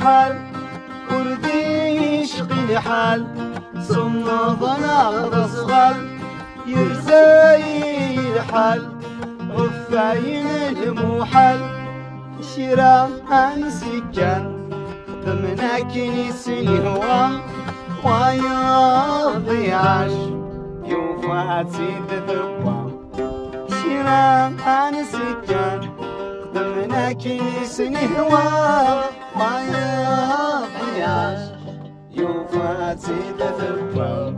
الحال وردي يشقي الحال ثم ظنا صغار يرزاي الحال غفاين المحال شراء عن سكان ضمنا كنيسني هو ويا ضياش يوفاتي تذوى شراء عن سكان ضمنا كنيسني هو ويا ضياش يوفاتي تذوى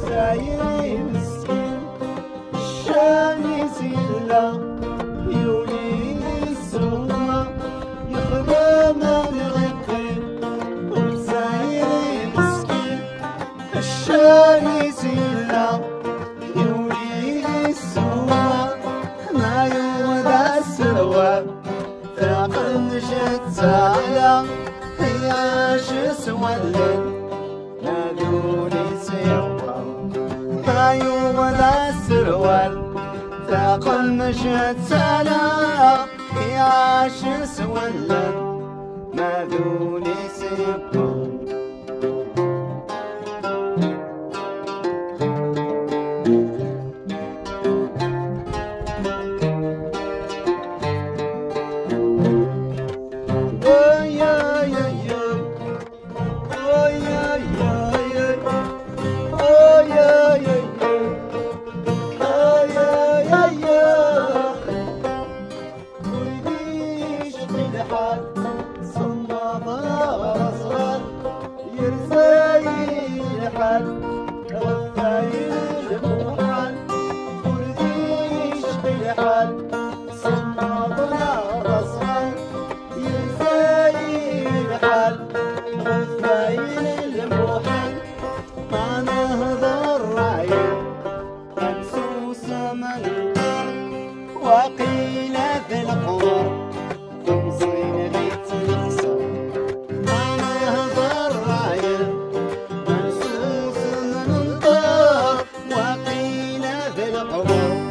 سايري مسكين الشاني زيلا يولي السما يخدم الغقين سايري مسكين الشاني زيلا يولي السما ما يوضع السرواب ثاقل مشت على هياش سولن نادوني سيوطا ما يوضع السروال ثاقل مشت سلا يعاش سولن نادوني سيوطا وقيل ذي القمر تمصين بيت الخصر أنا هضر راية منسوس من انطار وقيل ذي القمر